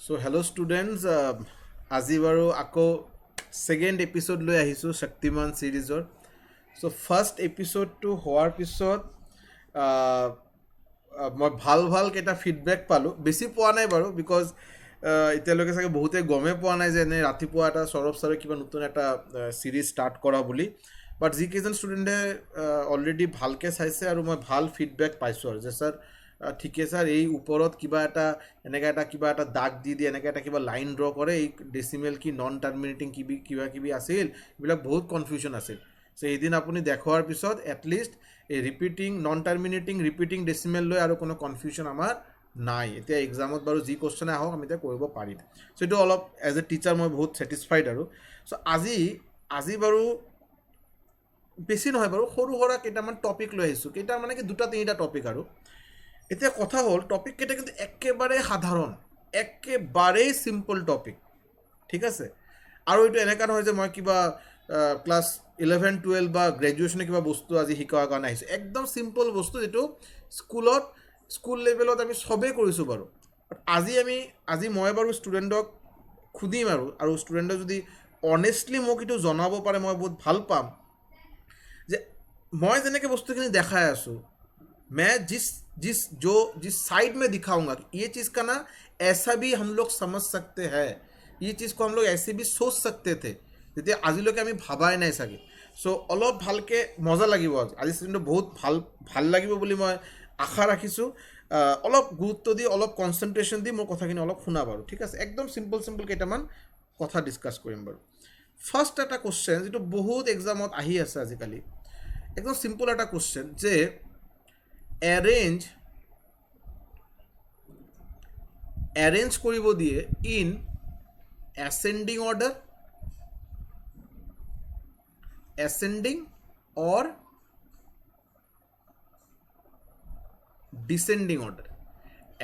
So hello students, আজি বাৰু আকৌ ছেকেণ্ড এপিছড লৈ আহিছোঁ শক্তিমান ছিৰিজৰ। চ' ফাৰ্ষ্ট এপিছডটো হোৱাৰ পিছত মই ভাল কেইটা ফিডবেক পালোঁ। বেছি পোৱা নাই বাৰু, বিকজ এতিয়ালৈকে চাগে বহুতে গমেই পোৱা নাই যে এনে ৰাতিপুৱা এটা সৌৰভ ছাৰে কিবা নতুন এটা ছিৰিজ ষ্টাৰ্ট কৰা বুলি। বাট যিকেইজন ষ্টুডেণ্টে অলৰেডি ভালকৈ চাইছে আৰু মই ভাল ফিডবেক পাইছোঁ আৰু যে ছাৰ ঠিকে ছাৰ, এই ওপৰত কিবা এটা এনেকৈ এটা কিবা এটা দাগ দি দিয়ে, এনেকৈ এটা কিবা লাইন ড্ৰ কৰে, এই ডেচিমেল কি নন টাৰ্মিনেটিং কিবা কিবি আছিল, এইবিলাক বহুত কনফিউজন আছিল। চ' সেইদিন আপুনি দেখুৱাৰ পিছত এটলিষ্ট এই repeating non terminating repeating decimal লৈ আৰু কোনো কনফিউজন আমাৰ নাই। এতিয়া এক্সামত বাৰু যি কুৱেশ্যনে আহক আমি এতিয়া কৰিব পাৰিম। চ' এইটো অলপ এজ এ টিচাৰ মই বহুত ছেটিছফাইড আৰু। চ' আজি বাৰু বেছি নহয় বাৰু, সৰু সুৰা কেইটামান টপিক লৈ আহিছোঁ। কেইটা মানে কি, দুটা তিনিটা টপিক আৰু। এতিয়া কথা হ'ল, টপিককেইটা কিন্তু একেবাৰে সাধাৰণ, একেবাৰেই চিম্পল টপিক, ঠিক আছে। আৰু এইটো এনেকুৱা নহয় যে মই কিবা ক্লাছ 11-12 বা গ্ৰেজুৱেশ্যনে কিবা বস্তু আজি শিকোৱাৰ কাৰণে আহিছোঁ। একদম চিম্পল বস্তু, যিটো স্কুল লেভেলত আমি চবেই কৰিছোঁ বাৰু। আজি মই বাৰু ষ্টুডেণ্টক সুধিম আৰু ষ্টুডেণ্টক যদি অনেষ্টলি মোক এইটো জনাব পাৰে মই বহুত ভাল পাম যে মই যেনেকৈ বস্তুখিনি দেখাই আছোঁ, मैं जिस साइड में दिखाऊंगा कि ये चीज़ का ना ऐसा भी हम लोग समझ सकते हैं, ये चीज़ को हम लोग ऐसे भी सोच सकते थे যেতিয়া আজিলৈকে আমি ভাবাই নাই চাগে। চ' অলপ ভালকৈ মজা লাগিব আজি ষ্টুডেণ্টটো বহুত ভাল লাগিব বুলি মই আশা ৰাখিছোঁ। অলপ গুৰুত্ব দি, অলপ কনচেনট্ৰেশ্যন দি মোৰ কথাখিনি অলপ শুনা বাৰু, ঠিক আছে। একদম চিম্পল কেইটামান কথা ডিছকাছ কৰিম বাৰু। ফাৰ্ষ্ট এটা কুৱেশ্যন যিটো বহুত এক্সামত আহি আছে আজিকালি, একদম চিম্পল এটা কুৱেশ্যন যে এৰেঞ্জ কৰিব দিয়ে in ascending order, ascending or descending order.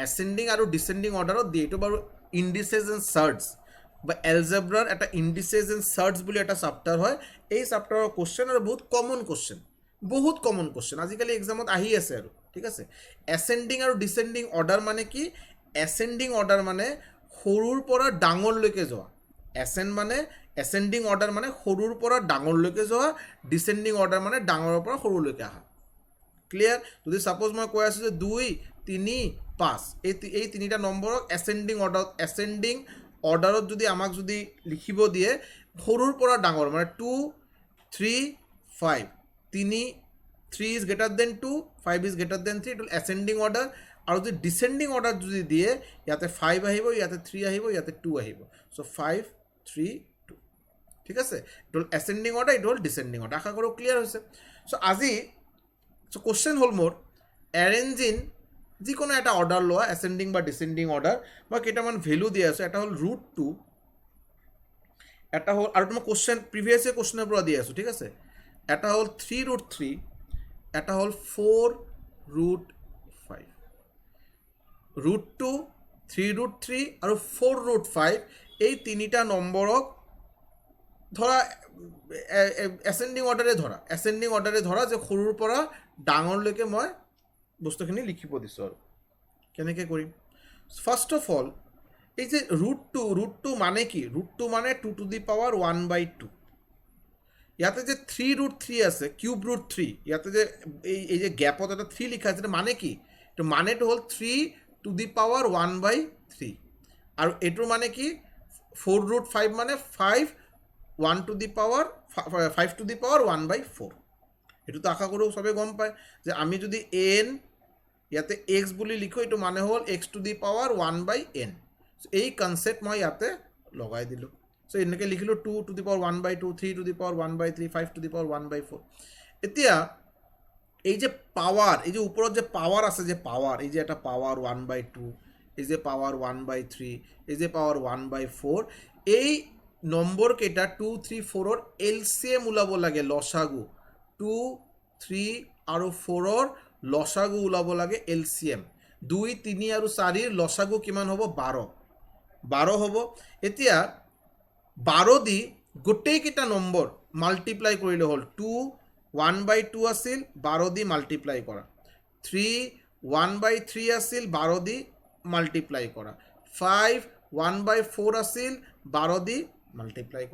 Ascending আৰু ডিচেণ্ডিং অৰ্ডাৰত দিয়ে। এইটো বাৰু ইণ্ডিচেছ এণ্ড চাৰ্টছ বা এলজেব্ৰাৰ এটা ইণ্ডিচেছ এণ্ড চাৰ্টছ বুলি এটা চাপ্টাৰ হয়। এই চাপ্টাৰৰ কুৱেশ্যন আৰু বহুত কমন কুৱেশ্যন আজিকালি এক্সামত আহি আছে আৰু, ঠিক আছে। এচেণ্ডিং আৰু ডিচেণ্ডিং অৰ্ডাৰ মানে কি? এচেণ্ডিং অৰ্ডাৰ মানে সৰুৰ পৰা ডাঙৰলৈকে যোৱা। এচেণ্ডিং অৰ্ডাৰ মানে সৰুৰ পৰা ডাঙৰলৈকে যোৱা, ডিচেণ্ডিং অৰ্ডাৰ মানে ডাঙৰৰ পৰা সৰুলৈকে অহা। ক্লিয়াৰ? যদি ছাপ'জ মই কৈ আছোঁ যে 2, 3, 5, এই তিনিটা নম্বৰক এচেণ্ডিং অৰ্ডাৰত যদি আমাক যদি লিখিব দিয়ে সৰুৰ পৰা ডাঙৰ, মানে 2, 3, 5, 3 is greater than 2, 5 is greater than 3, এইটো এচেণ্ডিং অৰ্ডাৰ। আৰু যদি ডিচেণ্ডিং অৰ্ডাৰ যদি দিয়ে, ইয়াতে 5 আহিব, ইয়াতে 3 আহিব, ইয়াতে 2 আহিব। চ' 5, 3, 2, ঠিক আছে। এইটো হ'ল এচেণ্ডিং অৰ্ডাৰ, এইটো হ'ল ডিচেণ্ডিং অৰ্ডাৰ। আশা কৰোঁ ক্লিয়াৰ হৈছে। চ' কুৱেশ্যন হ'ল মোৰ, এৰেঞ্জ ইন যিকোনো এটা অৰ্ডাৰ লোৱা, এচেণ্ডিং বা ডিচেণ্ডিং অৰ্ডাৰ। মই কেইটামান ভেলু দি আছোঁ। এটা হ'ল √2, এটা হ'ল, আৰু মই কুৱেশ্যন প্ৰিভিয়াছ কুৱেশ্যনৰ পৰা দি আছোঁ, ঠিক আছে। এটা হ'ল 3√3, এটা হ'ল 4√5। √2, 3√3 আৰু 4√5 এই তিনিটা নম্বৰক ধৰা এচেণ্ডিং অৰ্ডাৰে ধৰা যে সৰুৰ পৰা ডাঙৰলৈকে মই বস্তুখিনি লিখিব দিছোঁ। আৰু কেনেকৈ কৰিম? ফাৰ্ষ্ট অফ অল, এই যে √2 মানে কি? √2 মানে 2 to the power 1/2। ইয়াতে যে 3√3 আছে, কিউব √3, ইয়াতে যে এই যে গেপত এটা 3 লিখা আছে, মানে কি? এইটো মানেটো হ'ল 3 to the power 1/3। আৰু এইটোৰ মানে কি? 4√5 মানে 5 to the power 1/4। এইটোতো আশা কৰোঁ চবেই গম পায় যে আমি যদি n ইয়াতে x বুলি লিখোঁ, এইটো মানে হ'ল x to the power 1/n। এই কনচেপ্ট মই ইয়াতে লগাই দিলোঁ। চ' এনেকৈ লিখিলোঁ 2 to the power 1/2, 3 to the power 1/3, 5 to the power 1/4। এতিয়া এই যে পাৱাৰ, এই যে ওপৰত যে পাৱাৰ আছে, যে পাৱাৰ, এই যে এটা পাৱাৰ 1/2, এই যে পাৱাৰ 1/3, এই যে পাৱাৰ 1/4, এই নম্বৰ কেইটা 2, 3, 4ৰ LCM ওলাব লাগে, লসাগু। 2, 3 আৰু 4ৰ লসাগু ওলাব লাগে, LCM। 2, 3 আৰু 4ৰ লসাগু কিমান হ'ব? 12 হ'ব। এতিয়া 12 দি গোটেইকেইটা নম্বৰ মাল্টিপ্লাই কৰিলে হ'ল। 2 1/2 আছিল, 12 দি মাল্টিপ্লাই কৰা। 3 1/3 আছিল, 12 দি মাল্টিপ্লাই কৰা। 5 1/4 আছিল 12 দি মাল্টিপ্লাই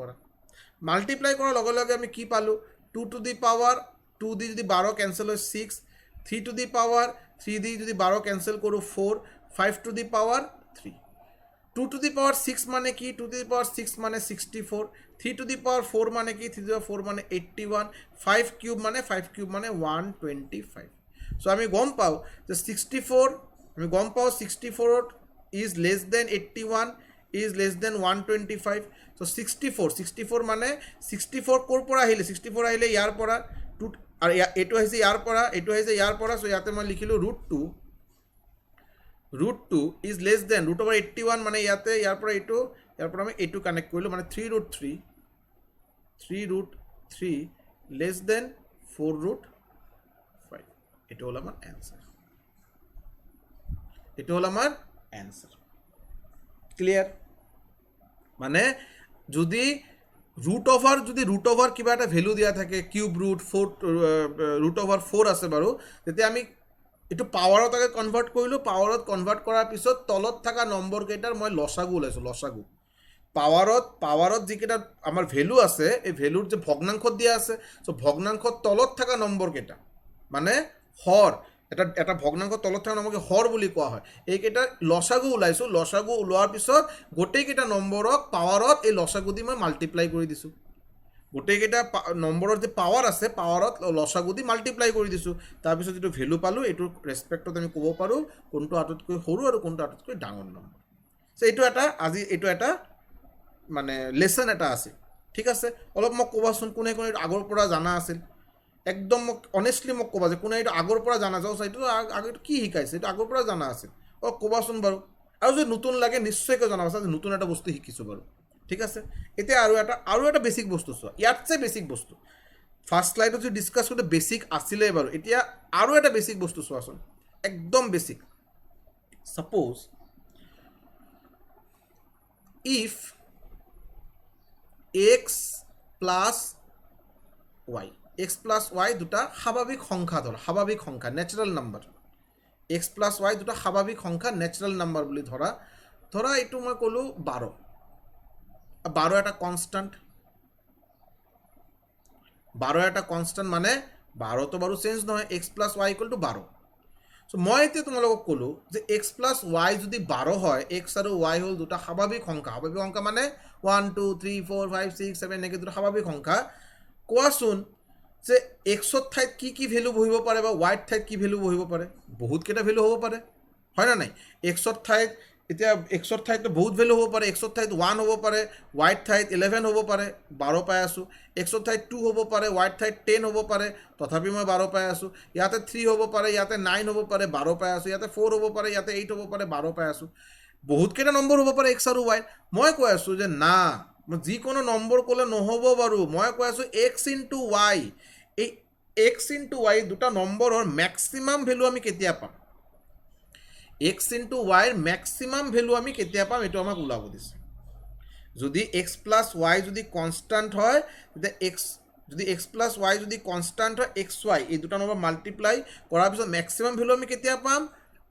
কৰা লগে লগে আমি কি পালোঁ 2 টু দি পাৱাৰ 2 দি যদি 12 কেঞ্চেল হয় 6 3 টু দি পাৱাৰ 3 দি যদি 12 কেঞ্চেল কৰোঁ 4 5 to the power 3 2 to the power 6 মানে কি 2 টু দি পাৱাৰ 6 মানে 64 3 টু দি পাৱাৰ 4 মানে কি 3 টু দি পাৱাৰ 4 মানে 81 5 কিউব মানে 125 চ' আমি গম পাওঁ যে 64 is less than 81 is less than 125 so 64 মানে 64 ক'ৰ পৰা আহিলে 64 আহিলে ইয়াৰ পৰা আৰু এইটো আহিছে ইয়াৰ পৰা চ' ইয়াতে মই লিখিলোঁ √2 is less than √81 মানে ইয়াতে ইয়াৰ পৰা আমি এইটো কানেক্ট কৰিলোঁ মানে 3√3 less than 4√5 এইটো হ'ল আমাৰ এনসাৰ ক্লিয়াৰ মানে যদি ৰুট অভাৰ কিবা এটা ভেলু দিয়া থাকে কিউব √4 আছে বাৰু তেতিয়া আমি এইটো পাৱাৰত আগে কনভাৰ্ট কৰিলোঁ পাৱাৰত কনভাৰ্ট কৰাৰ পিছত তলত থকা নম্বৰ কেইটাৰ মই লসাগু ওলাইছোঁ পাৱাৰত যিকেইটা আমাৰ ভেলু আছে এই ভেলুৰ যে ভগ্নাংশত দিয়া আছে চ' ভগ্নাংশত তলত থকা নম্বৰ কেইটা মানে হৰ এটা ভগ্নাংশ তলত থকা নম্বৰকে হৰ বুলি কোৱা হয় এইকেইটা লসাগু ওলাইছোঁ লসাগু ওলোৱাৰ পিছত গোটেইকেইটা নম্বৰক পাৱাৰত এই লসাগু দি মই মাল্টিপ্লাই কৰি দিছোঁ গোটেইকেইটা নম্বৰৰ যে পাৱাৰ আছে পাৱাৰত লসাগু দি মাল্টিপ্লাই কৰি দিছোঁ তাৰপিছত যিটো ভেলু পালোঁ এইটোৰ ৰেচপেক্টত আমি ক'ব পাৰোঁ কোনটো আটাইতকৈ সৰু আৰু কোনটো আটাইতকৈ ডাঙৰ নম্বৰ চ' এইটো এটা মানে লেচন এটা আছে ঠিক আছে অলপ মোক ক'বাচোন কোনে আগৰ পৰা জানা আছিল একদম মোক অনেষ্টলি মোক ক'বা যে কোনে এইটো আগৰ পৰা জানা যাওঁ এইটো আগতে কি শিকাইছে এইটো আগৰ পৰা জানা আছিল ক'বাচোন বাৰু আৰু যদি নতুন লাগে নিশ্চয়কৈ জনাবাচোন যে নতুন এটা বস্তু শিকিছোঁ বাৰু ঠিক আছে এতিয়া আৰু এটা বেছিক বস্তু চোৱা ইয়াতছে বেছিক বস্তু ফাৰ্ষ্ট স্লাইডত যদি ডিছকাছ কৰোঁতে বেছিক আছিলে বাৰু এতিয়া আৰু এটা বেছিক বস্তু চোৱাচোন একদম basic suppose if x plus Y দুটা স্বাভাৱিক সংখ্যা natural number x plus Y দুটা স্বাভাৱিক সংখ্যা নেচাৰেল নাম্বাৰ বুলি ধৰা এইটো মই ক'লোঁ 12 এটা কনষ্টাণ্ট মানে 12তো বাৰু চেঞ্জ নহয় x plus Y equal to 12 চ' মই এতিয়া তোমালোকক ক'লোঁ যে এক্স প্লাছ ৱাই যদি 12 হয় এক্স আৰু ৱাই হ'ল দুটা স্বাভাৱিক সংখ্যা মানে 1 2 3 4 5 6 7 এনেকৈ দুটা স্বাভাৱিক সংখ্যা কোৱাচোন যে এক্সৰ ঠাইত কি ভেলু বহিব পাৰে বা ৱাইৰ ঠাইত কি ভেলু বহিব পাৰে বহুতকেইটা ভেলু হ'ব পাৰে হয় না নাই এক্সৰ ঠাইততো বহুত ভেলু হ'ব পাৰে এক্সৰ ঠাইত 1 হ'ব পাৰে ৱাইৰ ঠাইত 11 হ'ব পাৰে 12 পাই আছোঁ এক্সৰ ঠাইত 2 হ'ব পাৰে ৱাইৰ ঠাইত 10 হ'ব পাৰে তথাপি মই 12 পাই আছোঁ ইয়াতে 3 হ'ব পাৰে ইয়াতে 9 হ'ব পাৰে 12 পাই আছোঁ ইয়াতে 4 হ'ব পাৰে ইয়াতে 8 হ'ব পাৰে 12 পাই আছোঁ বহুতকেইটা নম্বৰ হ'ব পাৰে এক্স আৰু ৱাই মই কৈ আছোঁ যে না মই যিকোনো নম্বৰ ক'লে নহ'ব বাৰু মই কৈ আছোঁ এক্স ইনটু ৱাই এই এক্স ইনটু ৱাই দুটা নম্বৰৰ মেক্সিমাম ভেলু আমি কেতিয়া পাম এক্স ইনটু ৱাইৰ মেক্সিমাম ভেলু আমি কেতিয়া পাম এইটো আমাক ওলাব দিছে যদি এক্স প্লাছ ৱাই যদি কনষ্টাণ্ট হয় তেতিয়া এক্স প্লাছ ৱাই যদি কনষ্টাণ্ট হয় এক্স ৱাই এই দুটা নম্বৰ মাল্টিপ্লাই কৰাৰ পিছত মেক্সিমাম ভেলু আমি কেতিয়া পাম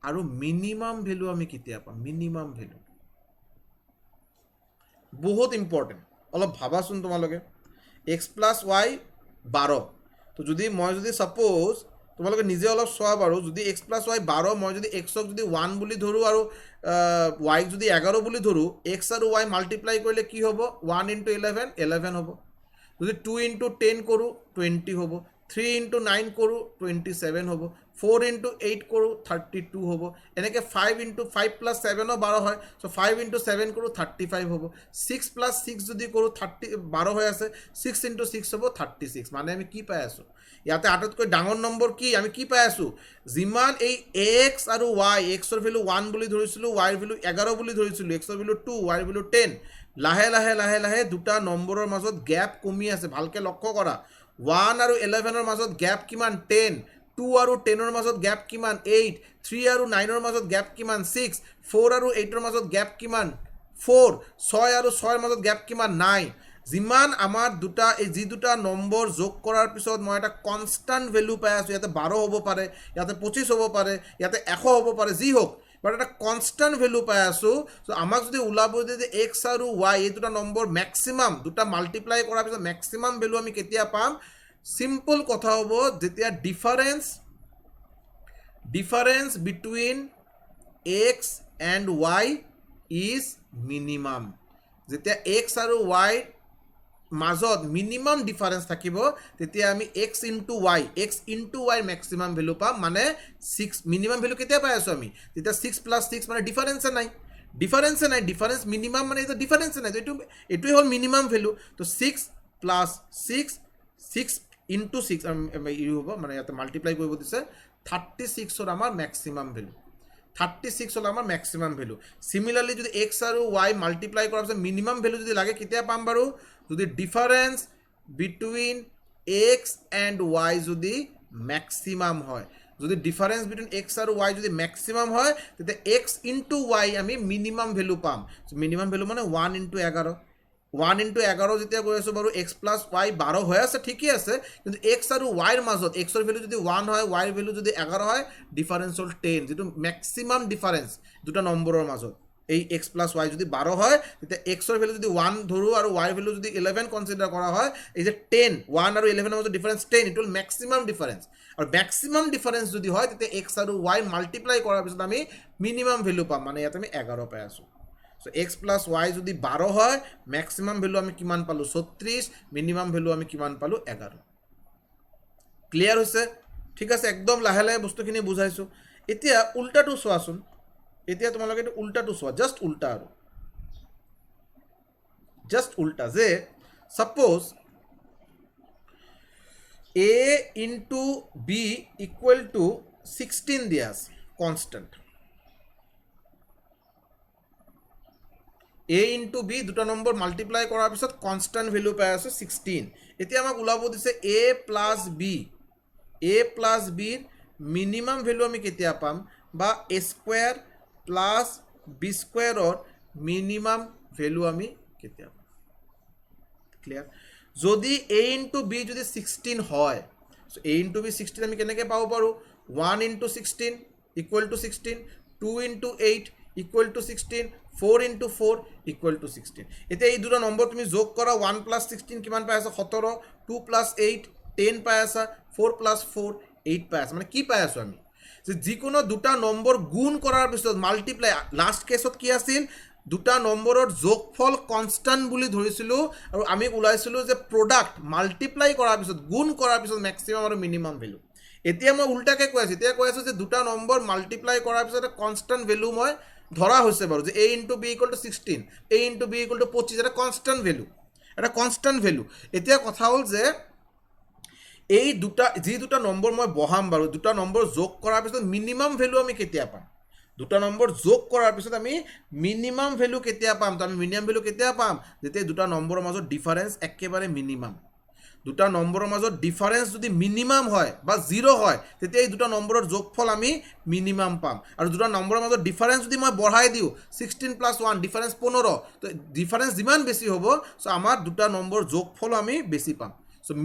আৰু মিনিমাম ভেলু আমি কেতিয়া পাম মিনিমাম ভেলু বহুত ইম্পৰ্টেণ্ট অলপ ভাবাচোন তোমালোকে এক্স প্লাছ ৱাই 12 তো মই যদি ছাপ'জ তোমালোকে নিজে অলপ চোৱা বাৰু যদি এক্স প্লাছ ৱাই 12 মই যদি এক্সক যদি 1 বুলি ধৰোঁ আৰু ৱাইক যদি 11 বুলি ধৰোঁ এক্স আৰু ৱাই মাল্টিপ্লাই কৰিলে কি হ'ব 1 ইনটু 11 হ'ব যদি 2 ইনটু 10 কৰোঁ 20 হ'ব 3 ইনটু 9 কৰোঁ 27 হ'ব 4 ইনটু 8 কৰোঁ 32 হ'ব এনেকৈ 5 ইনটু 5 প্লাছ 7ও 12 হয় চ' 5 ইনটু 7 কৰোঁ 35 হ'ব 6 প্লাছ 6 যদি কৰোঁ 12 হৈ আছে 6 ইনটু 6 হ'ব 36 মানে আমি কি পাই আছোঁ ইয়াতে আটাইতকৈ ডাঙৰ নম্বৰ আমি কি পাই আছোঁ যিমান এই এক্স আৰু ৱাই এক্সৰ ভেলু 1 বুলি ধৰিছিলোঁ ৱাইৰ ভেলু 11 বুলি ধৰিছিলোঁ এক্সৰ ভেলু 2 ৱাইৰ ভেলু 10 লাহে দুটা নম্বৰৰ মাজত গেপ কমি আছে ভালকৈ লক্ষ্য কৰা 1 আৰু 11ৰ মাজত গেপ কিমান 10 2 আৰু 10ৰ মাজত গেপ কিমান 8 3 আৰু 9ৰ মাজত গেপ কিমান 6 4 আৰু 8ৰ মাজত গেপ কিমান 4 6 আৰু 6ৰ মাজত গেপ কিমান 9 যিমান আমাৰ যি দুটা নম্বৰ যোগ কৰাৰ পিছত মই এটা কনষ্টাণ্ট ভেলু পাই আছোঁ ইয়াতে 12 হ'ব পাৰে ইয়াতে 25 হ'ব পাৰে ইয়াতে 100 হ'ব পাৰে যি হওক বাট এটা কনষ্টেণ্ট ভেলু পাই আছোঁ চ' আমাক যদি ওলাব যে এক্স আৰু ৱাই এই দুটা নম্বৰ মেক্সিমাম দুটা মাল্টিপ্লাই কৰাৰ পিছত মেক্সিমাম ভেলু আমি কেতিয়া পাম চিম্পল কথা হ'ব যেতিয়া difference between x and y is minimum যেতিয়া এক্স আৰু ৱাই মাজত মিনিমাম ডিফাৰেঞ্চ থাকিব তেতিয়া আমি x into Y maximum value পাম মানে 6 মিনিমাম ভেলু কেতিয়া পাই আছোঁ আমি তেতিয়া 6 + 6 মানে ডিফাৰেঞ্চে নাই ডিফাৰেঞ্চ মিনিমাম মানে এইটো ডিফাৰেঞ্চে নাই এইটোৱে হ'ল মিনিমাম ভেলু তো 6 + 6 ইনটু 6 হ'ব মানে ইয়াতে মাল্টিপ্লাই কৰিব দিছে 36 হ'ল আমাৰ মেক্সিমাম ভেলু 36 হ'ল আমাৰ মেক্সিমাম ভেলু সিমিলাৰলি যদি এক্স আৰু ৱাই মাল্টিপ্লাই কৰাৰ পিছত মিনিমাম ভেলু যদি লাগে কেতিয়া পাম বাৰু যদি difference between x and Y যদি মেক্সিমাম হয় যদি ডিফাৰেঞ্চ বিটুইন এক্স আৰু ৱাই যদি মেক্সিমাম হয় তেতিয়া এক্স ইনটু ৱাই আমি মিনিমাম ভেলু পাম মিনিমাম ভেলু মানে 1 × 11 1 × 11 যেতিয়া গৈ আছোঁ বাৰু এক্স প্লাছ ৱাই 12 হৈ আছে ঠিকেই আছে কিন্তু এক্স আৰু ৱাইৰ মাজত এক্সৰ ভেলু যদি 1 হয় ৱাইৰ ভেলু যদি 11 হয় ডিফাৰেঞ্চ হ'ল 10 যিটো মেক্সিমাম ডিফাৰেঞ্চ দুটা নম্বৰৰ মাজত এই এক্স প্লাছ ৱাই যদি 12 হয় তেতিয়া এক্সৰ ভেলু যদি 1 ধৰোঁ আৰু ৱাইৰ ভেলু যদি 11 কনচিডাৰ কৰা হয় এই যে 10 1 আৰু 11ৰ মাজত ডিফাৰেঞ্চ 10 এইটো হ'ল মেক্সিমাম ডিফাৰেঞ্চ আৰু মেক্সিমাম ডিফাৰেঞ্চ যদি হয় তেতিয়া এক্স আৰু ৱাই মাল্টিপ্লাই কৰাৰ পিছত আমি মিনিমাম ভেলু পাম মানে ইয়াত আমি 11 পাই আছোঁ চ' এক্স প্লাছ ৱাই যদি 12 হয় মেক্সিমাম ভেলু আমি কিমান পালোঁ 36 মিনিমাম ভেলু আমি কিমান পালোঁ 11 ক্লিয়াৰ হৈছে ঠিক আছে একদম লাহে লাহে বস্তুখিনি বুজাইছোঁ এতিয়া উল্টাটো চোৱাচোন এতিয়া তোমালোকে এইটো উল্টাটো চোৱা জাষ্ট উল্টা যে suppose a into B equal to 16 দিয়া আছে কনষ্টেণ্ট a ইনটু বি দুটা নম্বৰ মাল্টিপ্লাই কৰাৰ পিছত কনষ্টেণ্ট ভেলু পাই আছোঁ 16 এতিয়া আমাক ওলাব দিছে a প্লাছ বিৰ মিনিমাম ভেলু আমি কেতিয়া পাম বা a স্কুৱেৰ প্লাছ বি স্কুৱেৰৰ মিনিমাম ভেলু আমি কেতিয়া পাম ক্লিয়াৰ যদি a ইনটু বি যদি 16 হয় চ' a ইনটু বি 16 আমি কেনেকৈ পাব পাৰোঁ 1 × 16 equal to 16 2 × 8 equal to 16 4 × 4 equal to 16 এতিয়া এই দুটা নম্বৰ তুমি যোগ কৰা 1 + 16 কিমান পাই আছা 17 2 + 8 10 পাই আছা 4 + 4 8 পাই আছা মানে কি পাই আছোঁ আমি যে যিকোনো দুটা নম্বৰ গুণ কৰাৰ পিছত মাল্টিপ্লাই লাষ্ট কেছত কি আছিল দুটা নম্বৰৰ যোগফল কনষ্টেণ্ট বুলি ধৰিছিলোঁ আৰু আমি ওলাইছিলোঁ যে প্ৰডাক্ট মাল্টিপ্লাই কৰাৰ পিছত গুণ কৰাৰ পিছত মেক্সিমাম আৰু মিনিমাম ভেলু এতিয়া মই উল্টাকৈ কৈ আছোঁ এতিয়া কৈ আছোঁ যে দুটা নম্বৰ মাল্টিপ্লাই কৰাৰ পিছত কনষ্টেণ্ট ভেলু মই ধৰা হৈছে বাৰু যে a into B equal to 16 a into B equal to 25 এটা কনষ্টেণ্ট ভেলু এতিয়া কথা হ'ল যে এই যি দুটা নম্বৰ মই বহাম বাৰু দুটা নম্বৰ যোগ কৰাৰ পিছত মিনিমাম ভেলু আমি কেতিয়া পাম দুটা নম্বৰ যোগ কৰাৰ পিছত আমি মিনিমাম ভেলু কেতিয়া পাম তো আমি মিনিমাম ভেলু কেতিয়া পাম যেতিয়া দুটা নম্বৰৰ মাজত ডিফাৰেঞ্চ একেবাৰে মিনিমাম দুটা নম্বৰৰ মাজত ডিফাৰেঞ্চ যদি মিনিমাম হয় বা 0 হয় তেতিয়া এই দুটা নম্বৰৰ যোগফল আমি মিনিমাম পাম আৰু দুটা নম্বৰৰ মাজত ডিফাৰেঞ্চ যদি মই বঢ়াই দিওঁ 16 + 1 ডিফাৰেঞ্চ 15 তো ডিফাৰেঞ্চ যিমান বেছি হ'ব চ' আমাৰ দুটা নম্বৰ যোগফল আমি বেছি পাম চ'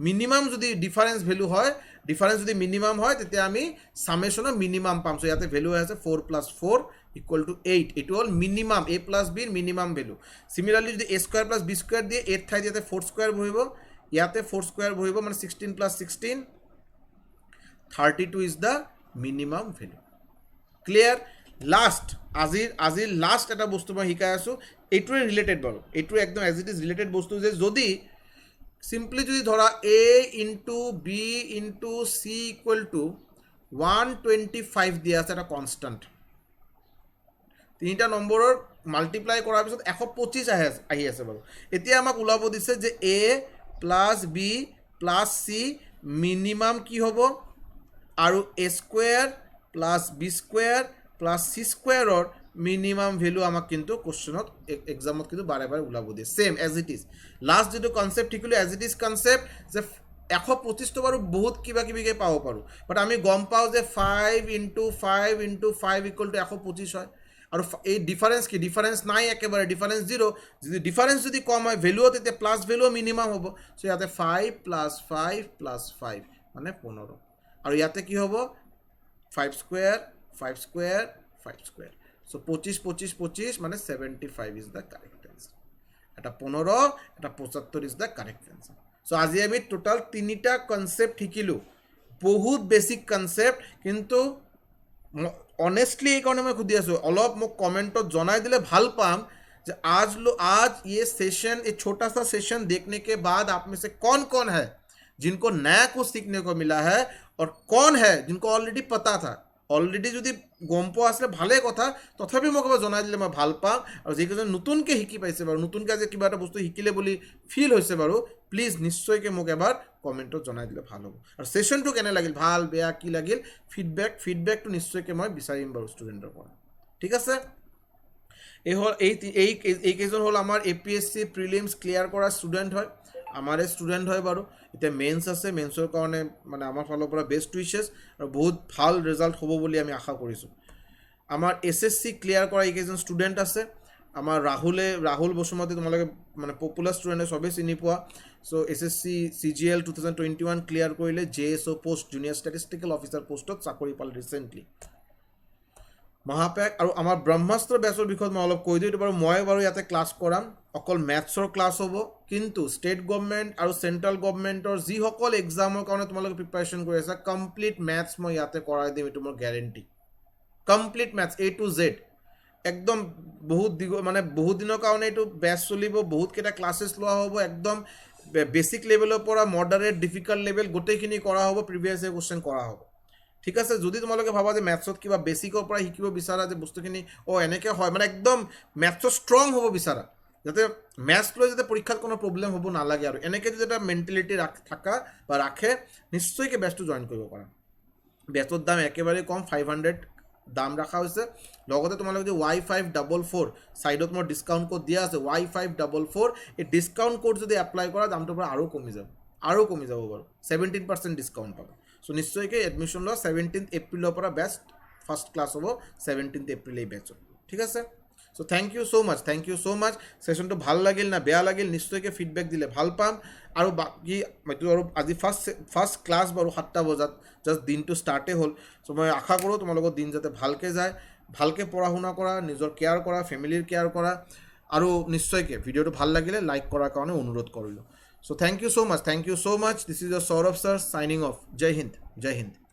মিনিমাম যদি ডিফাৰেঞ্চ ভেলু হয় ডিফাৰেঞ্চ যদি মিনিমাম হয় তেতিয়া আমি সামেশ্যনৰ মিনিমাম পাম চ' ইয়াতে ভেলু আছে 4 + 4 ইকুৱেল টু 8 এইটো হ'ল মিনিমাম a প্লাছ বিৰ মিনিমাম ভেলু সিমিলাৰলি যদি a square plus B square দিয়ে 8 ঠাইত ইয়াতে 4 স্কুৱেৰ বহিব ইয়াতে 4 স্কুৱেৰ বহিব মানে 16 + 16 32 is the minimum value clear last আজিৰ লাষ্ট এটা বস্তু মই শিকাই আছোঁ এইটোৱে ৰিলেটেড বাৰু এইটোৱে একদম এজ ইট ইজ ৰিলেটেড বস্তু যে যদি সিম্পলি যদি ধৰা a into B into C equal to 125 দিয়া আছে এটা কনষ্টেণ্ট তিনিটা নম্বৰৰ মাল্টিপ্লাই কৰাৰ পিছত 125 আহি আছে বাৰু এতিয়া আমাক ওলাব দিছে যে a plus B plus C minimum কি হ'ব আৰু a square plus B square plus C স্কুৱেৰৰ মিনিমাম ভেলু আমাক কিন্তু কোশ্চনত এক্সামত কিন্তু বাৰে বাৰে ওলাব দিয়ে same as it is last যেটো কনসেপ্ট শিকিলোঁ এজ ইট ইজ কনসেপ্ট যে 125 বাৰু বহুত কিবা কিবিকৈ পাব পাৰোঁ বাট আমি গম পাওঁ যে 5 × 5 × 5 ইকুৱেল টু 125 হয় আৰু এই ডিফাৰেঞ্চ কি ডিফাৰেঞ্চ নাই একেবাৰে ডিফাৰেঞ্চ 0 যদি ডিফাৰেঞ্চ যদি কম হয় ভেলুও তেতিয়া প্লাছ ভেলুও মিনিমাম হ'ব চ' ইয়াতে 5 + 5 + 5 মানে 15 আৰু ইয়াতে কি হ'ব 5 স্কুৱেৰ 5 স্কোয়ার 5 স্কোয়ার সো 25 25 25 মানে 75 ইজ দ্য কারেক্ট অ্যান্সার এটা 15 এটা 75 is the correct answer so আজি আমি টোটাল 3টা কনসেপ্ট শিকিলোঁ বহুত বেসিক কনসেপ্ট কিন্তু অনেস্টলি এই কাৰণে মই সুধি আছোঁ অলপ মোক কমেণ্টত জনাই দিলে ভাল পাম যে आज ये सेशन ये छोटा सा सेशन देखने के बाद आप में से कौन है जिनको नया कुछ सीखने को मिला है और कौन है जिनको ऑलरेडी पता था অলৰেডি যদি গম পোৱা আছিলে ভালেই কথা তথাপি মোক এবাৰ জনাই দিলে মই ভাল পাম আৰু যিকেইজন নতুনকৈ শিকি পাইছে বাৰু নতুনকৈ আজি কিবা এটা বস্তু শিকিলে বুলি ফিল হৈছে বাৰু প্লিজ নিশ্চয়কৈ মোক এবাৰ কমেণ্টত জনাই দিলে ভাল হ'ব আৰু ছেশ্যনটো কেনে লাগিল ভাল বেয়া কি লাগিল ফিডবেকটো নিশ্চয়কৈ মই বিচাৰিম বাৰু ষ্টুডেণ্টৰ পৰা ঠিক আছে এই হ'ল এইকেইজন হ'ল আমাৰ APSC প্ৰিলিমছ ক্লিয়াৰ কৰা ষ্টুডেণ্ট হয় আমাৰে ষ্টুডেণ্ট হয় বাৰু এতিয়া মেইনছ আছে মেইনছৰ কাৰণে মানে আমাৰ ফালৰ পৰা বেষ্ট উইচেছ আৰু বহুত ভাল ৰিজাল্ট হ'ব বুলি আমি আশা কৰিছোঁ আমাৰ SSC ক্লিয়াৰ কৰা এইকেইজন ষ্টুডেণ্ট আছে আমাৰ ৰাহুল বসুমতী তোমালোকে মানে পপুলাৰ ষ্টুডেণ্টে চবেই চিনি পোৱা চ' SSC CGL 2021 ক্লিয়াৰ কৰিলে JSO post junior statistical officer পোষ্টত চাকৰি পালে ৰিচেণ্টলি মহাপেক আৰু আমাৰ ব্ৰহ্মাস্ত্ৰ বেচৰ বিষয়ত মই অলপ কৈ দিওঁ এইটো বাৰু মই বাৰু ইয়াতে ক্লাছ কৰাম অকল মেথছৰ ক্লাছ হ'ব কিন্তু ষ্টেট গভৰ্ণমেণ্ট আৰু চেণ্ট্ৰেল গভৰ্ণমেণ্টৰ যিসকল এক্সামৰ কাৰণে তোমালোকে প্ৰিপাৰেশ্যন কৰি আছা কমপ্লিট মেথছ মই ইয়াতে কৰাই দিম এইটো মোৰ guarantee complete maths A to Z একদম বহুত দিনৰ কাৰণে এইটো বেচ চলিব বহুতকেইটা ক্লাছেছ লোৱা হ'ব একদম বেছিক লেভেলৰ পৰা মডাৰেট ডিফিকাল্ট লেভেল গোটেইখিনি কৰা হ'ব প্ৰিভিয়াছ ইয়েৰ কুৱেশ্যন কৰা হ'ব ঠিক আছে যদি তোমালোকে ভাবা যে মেথছত কিবা বেছিকৰ পৰা শিকিব বিচাৰা যে বস্তুখিনি এনেকৈ হয় মানে একদম মেথছত ষ্ট্ৰং হ'ব বিচাৰা যাতে মেথছ লৈ যাতে পৰীক্ষাত কোনো প্ৰব্লেম হ'ব নালাগে আৰু এনেকৈ যদি এটা মেণ্টেলিটি থাকা বা ৰাখে নিশ্চয়কৈ বেচটো জইন কৰিব পাৰা বেচৰ দাম একেবাৰে কম 500 দাম ৰখা হৈছে লগতে তোমালোকে যদি Y544 ছাইডত মোৰ ডিছকাউণ্ট কোড দিয়া আছে Y544 এই ডিছকাউণ্ট কোড যদি এপ্লাই কৰা দামটোৰ পৰা আৰু কমি যাব বাৰু 17% ডিছকাউণ্ট পাবা সো নিশ্চয়কৈ এডমিশ্যন লোৱা 17 এপ্ৰিলৰ পৰা বেষ্ট ফাৰ্ষ্ট ক্লাছ হ'ব 17 এপ্ৰিল এই বেচত ঠিক আছে সো থেংক ইউ ছ' মাছ ছেশ্যনটো ভাল লাগিল না বেয়া লাগিল নিশ্চয়কৈ ফিডবেক দিলে ভাল পাম আৰু বাকী মইতো আৰু আজি ফাৰ্ষ্ট ক্লাছ বাৰু 7টা বজাত জাষ্ট দিনটো ষ্টাৰ্টেই হ'ল চ' মই আশা কৰোঁ তোমালোকৰ দিন যাতে ভালকৈ যায় ভালকৈ পঢ়া শুনা কৰা নিজৰ কেয়াৰ কৰা ফেমিলিৰ কেয়াৰ কৰা আৰু নিশ্চয়কৈ ভিডিঅ'টো ভাল লাগিলে লাইক কৰাৰ কাৰণে অনুৰোধ কৰিলোঁ so' thank you so' much this is your Saurav sir signing off Jai Hind